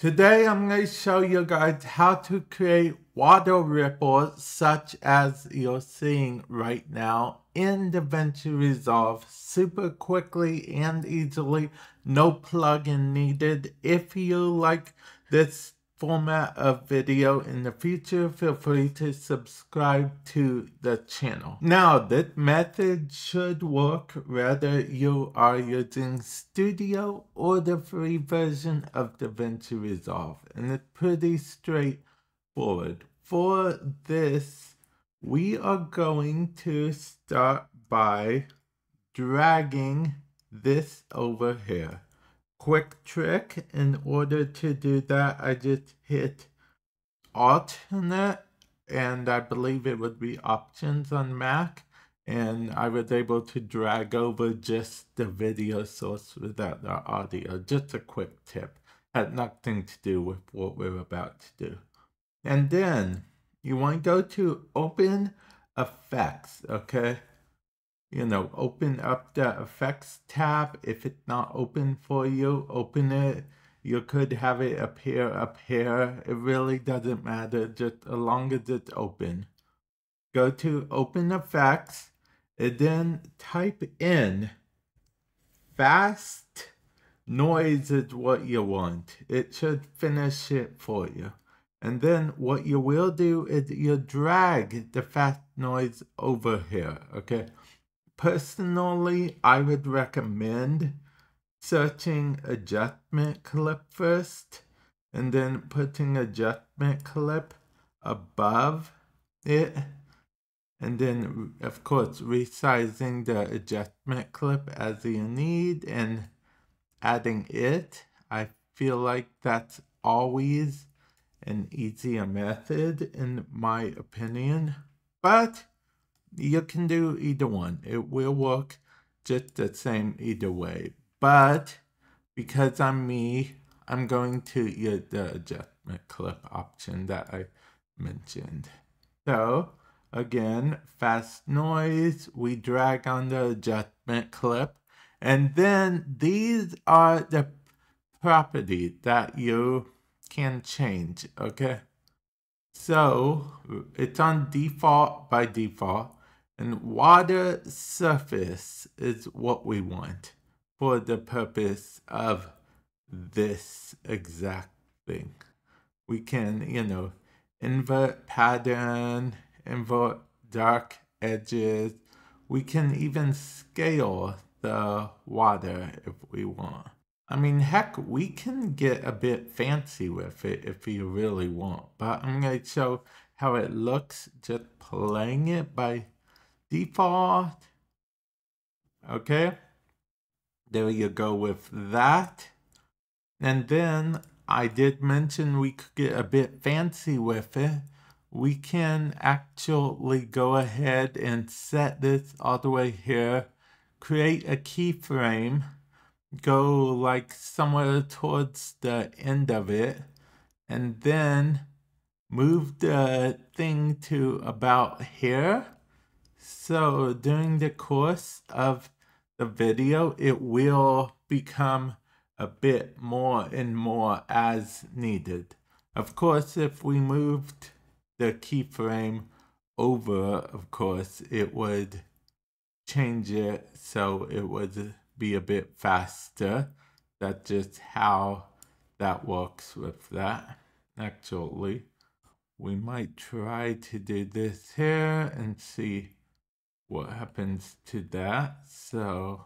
Today I'm going to show you guys how to create water ripples such as you're seeing right now in DaVinci Resolve super quickly and easily. No plugin needed. If you like this format of video in the future, feel free to subscribe to the channel. Now, this method should work whether you are using Studio or the free version of DaVinci Resolve, and it's pretty straightforward. For this, we are going to start by dragging this over here. Quick trick, in order to do that, I just hit alternate, and I believe it would be options on Mac, and I was able to drag over just the video source without the audio. Just a quick tip. Had nothing to do with what we're about to do. And then you want to go to Open Effects, okay? Open up the Effects tab. If it's not open for you, open it. You could have it appear up here. It really doesn't matter, just as long as it's open. Go to Open Effects, and then type in fast noise is what you want. It should finish it for you. And then what you will do is you drag the fast noise over here, okay? Personally, I would recommend searching adjustment clip first and then putting adjustment clip above it, and then of course resizing the adjustment clip as you need and adding it. I feel like that's always an easier method in my opinion, but you can do either one. It will work just the same either way. But because I'm me, I'm going to use the adjustment clip option that I mentioned. So again, fast noise, we drag on the adjustment clip, and then these are the properties that you can change, okay? So it's on default by default. And water surface is what we want for the purpose of this exact thing. We can, invert pattern, invert dark edges. We can even scale the water if we want. I mean, heck, we can get a bit fancy with it if you really want. But I'm going to show how it looks just playing it by default. Okay, there you go with that. And then I did mention we could get a bit fancy with it. We can actually go ahead and set this all the way here, create a keyframe, go like somewhere towards the end of it, and then move the thing to about here. So during the course of the video, it will become a bit more and more as needed. Of course, if we moved the keyframe over, of course, it would change it so it would be a bit faster. That's just how that works with that. Actually, we might try to do this here and see what happens to that. So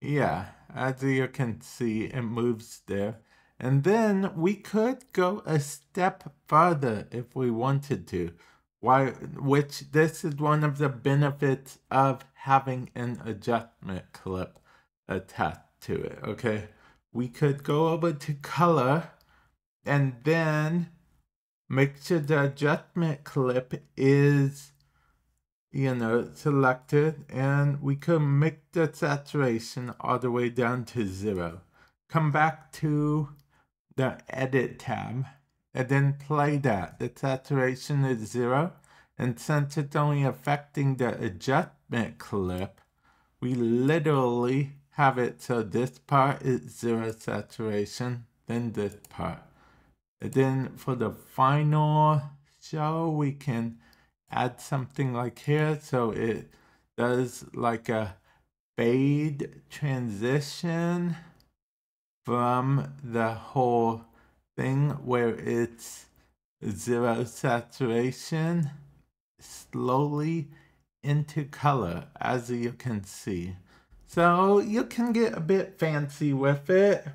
yeah, as you can see, it moves there. And then we could go a step further if we wanted to. Which this is one of the benefits of having an adjustment clip attached to it, okay? We could go over to color and then make sure the adjustment clip is selected, and we could make the saturation all the way down to 0. Come back to the edit tab and then play that. The saturation is 0, and since it's only affecting the adjustment clip, we literally have it so this part is 0 saturation, than this part. And then for the final show, we can add something like here, so it does like a fade transition from the whole thing where it's 0 saturation slowly into color, as you can see. So you can get a bit fancy with it.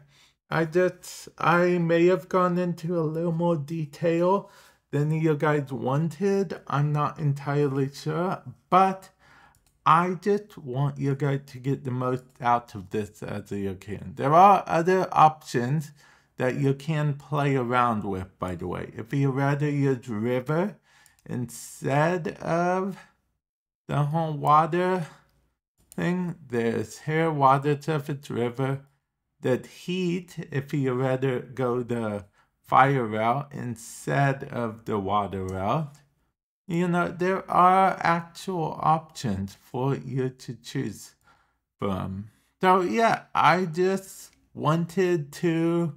I may have gone into a little more detail than you guys wanted. I'm not entirely sure, but I just want you guys to get the most out of this as you can. There are other options that you can play around with, by the way. If you rather use river instead of the whole water thing, there's here, water surface, river. That heat, if you rather go the fire route instead of the water route, you know, there are actual options for you to choose from. So yeah, I just wanted to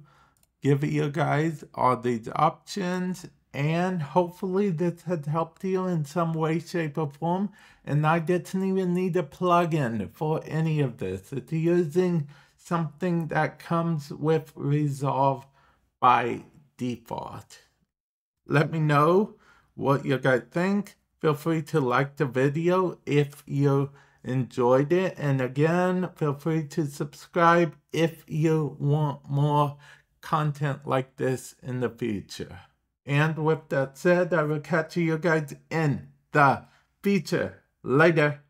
give you guys all these options, and hopefully this has helped you in some way, shape, or form. And I didn't even need a plugin for any of this. It's using something that comes with Resolve by default. Let me know what you guys think. Feel free to like the video if you enjoyed it. And again, feel free to subscribe if you want more content like this in the future. And with that said, I will catch you guys in the future. Later.